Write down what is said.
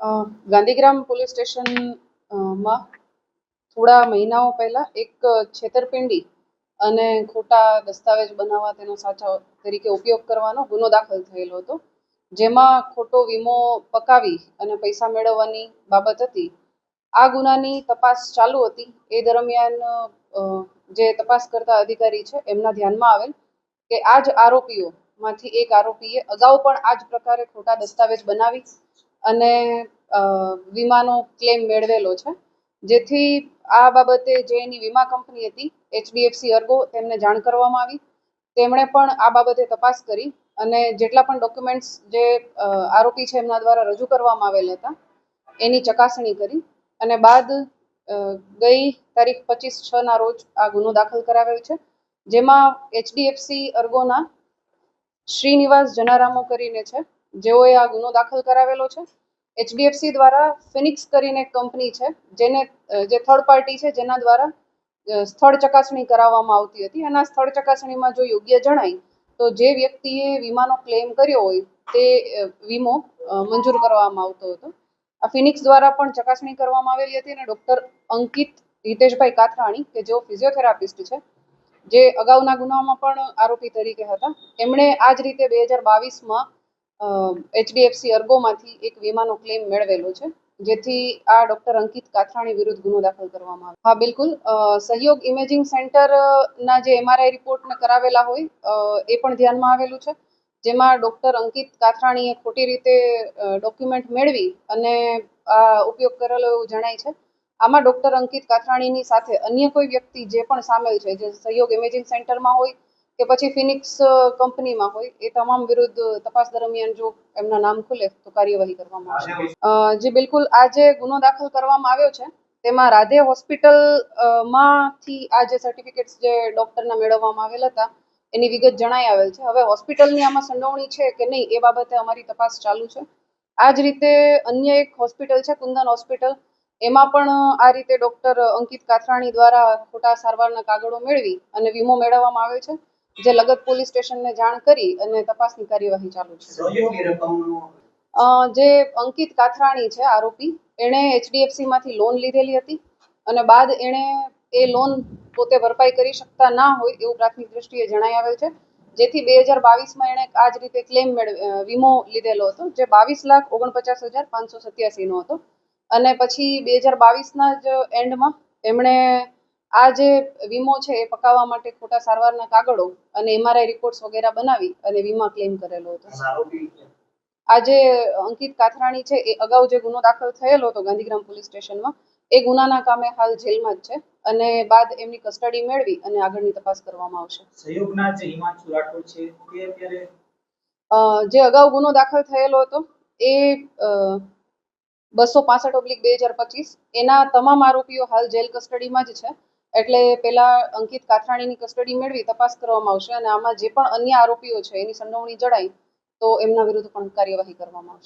Gandhigram police સ્ટેશનમાં થોડા મહિનાઓ પહેલા એક છેતરપિંડી અને ખોટા દસ્તાવેજ બનાવવા તેનો સાચા તરીકે ઉપયોગ કરવાનો ગુનો દાખલ થયેલો હતો, જેમાં ખોટો વીમો પકાવી અને પૈસા મેળવવાની બાબત હતી. આ ગુનાની તપાસ ચાલુ હતી. એ દરમિયાન જે તપાસ કરતા અધિકારી છે એમના ધ્યાનમાં આવેલ કે આ જ આરોપીઓમાંથી એક આરોપીએ અગાઉ પણ આ જ પ્રકારે ખોટા દસ્તાવેજ બનાવી અને વીમાનો ક્લેમ મેળવેલો છે, જેથી આ બાબતે જે એની વીમા કંપની હતી HDFC અર્ગો તેમને જાણ કરવામાં આવી. તેમણે પણ આ બાબતે તપાસ કરી અને જેટલા પણ ડોક્યુમેન્ટ્સ જે આરોપી છે એમના દ્વારા રજૂ કરવામાં આવેલ હતા એની ચકાસણી કરી અને બાદ ગઈ તારીખ 25/6 રોજ આ ગુનો દાખલ કરાવેલ છે, જેમાં HDFC અર્ગોના શ્રીનિવાસ જનારામો કરીને છે જેઓએ આ ગુનો દાખલ કરાવેલો છે. HDFC દ્વારા ફિનિક્સ કરીને એક કંપની છે જે થર્ડ પાર્ટી છે જેના દ્વારા સ્થળ ચકાસણી કરાવવામાં આવતી હતી અને આ સ્થળ ચકાસણીમાં જો યોગ્ય જણાય તો જે વ્યક્તિએ વીમાનો ક્લેમ કર્યો હોય તે વીમો મંજૂર કરવામાં આવતો હતો. આ ફિનિક્સ દ્વારા પણ ચકાસણી કરવામાં આવેલી હતી અને ડૉક્ટર અંકિત હિતેશભાઈ કાથરાણી કે જેઓ ફિઝિયોથેરાપિસ્ટ છે, જે અગાઉના ગુનામાં પણ આરોપી તરીકે હતા, એમણે આ જ રીતે 2022માં HDFC અર્ગોમાંથી એક વીમાનો ક્લેમ મેળવેલો છે, જેથી આ ડૉક્ટર અંકિત કાથરાણી વિરુદ્ધ ગુનો દાખલ કરવામાં આવ્યો. હા, બિલકુલ. સહયોગ ઇમેજિંગ સેન્ટરના જે MRI રિપોર્ટને કરાવેલા હોય એ પણ ધ્યાનમાં આવેલું છે, જેમાં ડૉક્ટર અંકિત કાથરાણીએ ખોટી રીતે ડોક્યુમેન્ટ મેળવી અને આ ઉપયોગ કરેલો એવું જણાય છે. આમાં ડૉક્ટર અંકિત કાથરાણીની સાથે અન્ય કોઈ વ્યક્તિ જે પણ સામેલ છે, જે સહયોગ ઇમેજિંગ સેન્ટરમાં હોય કે પછી ફિનિક્સ કંપનીમાં હોય, એ તમામ વિરુદ્ધ તપાસ દરમિયાન જો એમના નામ ખુલે તો કાર્યવાહી કરવામાં આવશે. જી બિલકુલ. આ જે ગુનો દાખલ કરવામાં આવ્યો છે તેમાં રાધે હોસ્પિટલમાંથી આ જે સર્ટિફિકેટ્સ જે ડૉક્ટરના મેળવવામાં આવેલ હતા એની વિગત જણાઈ આવેલ છે. હવે હોસ્પિટલની આમાં સંડોવણી છે કે નહીં એ બાબતે અમારી તપાસ ચાલુ છે. આ જ રીતે અન્ય એક હોસ્પિટલ છે કુંદન હોસ્પિટલ, એમાં પણ આ રીતે ડૉક્ટર અંકિત કાથરાણી દ્વારા ખોટા સારવારના કાગળો મેળવી અને વીમો મેળવવામાં આવે છે, જે લગત પોલીસ સ્ટેશનને જાણ કરી અને તપાસની કાર્યવાહી ચાલુ છે. જે અંકિત કાથરાણી છે આરોપી, એણે HDFCમાંથી લોન લીધેલી હતી અને બાદ એણે એ લોન પોતે ભરપાઈ કરી શકતા ના હોય એવું પ્રાથમિક દ્રષ્ટિએ જણાઈ આવેલ છે, જેથી 2022માં એણે આ જ રીતે ક્લેમ વીમો લીધેલો હતો, જે 22,49,587નો હતો અને પછી 2022ના જ એન્ડમાં એમણે આ જે વીમો છે એ પકાવવા માટે ખોટા સારવારના કાગળો અને MRI રિપોર્ટ્સ વગેરે બનાવી અને વીમા ક્લેમ કરેલો હતો. આ જે અંકિત કાથરાણી છે એ અગાઉ જે ગુનો દાખલ થયેલો હતો ગાંધીગ્રામ પોલીસ સ્ટેશનમાં, એ ગુનાના કામે હાલ જેલમાં જ છે અને બાદ એમની કસ્ટડી મેળવી અને આગળની તપાસ કરવામાં આવશે. સહયોગના જે હિમાંશુ રાઠોડ છે તે અત્યારે જે અગાઉ ગુનો દાખલ થયેલો હતો એ 265/2025 એના તમામ આરોપીઓ હાલ જેલ કસ્ટડીમાં જ છે, એટલે પહેલા અંકિત કાથરાણીની કસ્ટડી મેળવી તપાસ કરવામાં આવશે અને આમાં જે પણ અન્ય આરોપીઓ છે એની સંડોવણી જણાય તો એમના વિરુદ્ધ પણ કાર્યવાહી કરવામાં આવશે.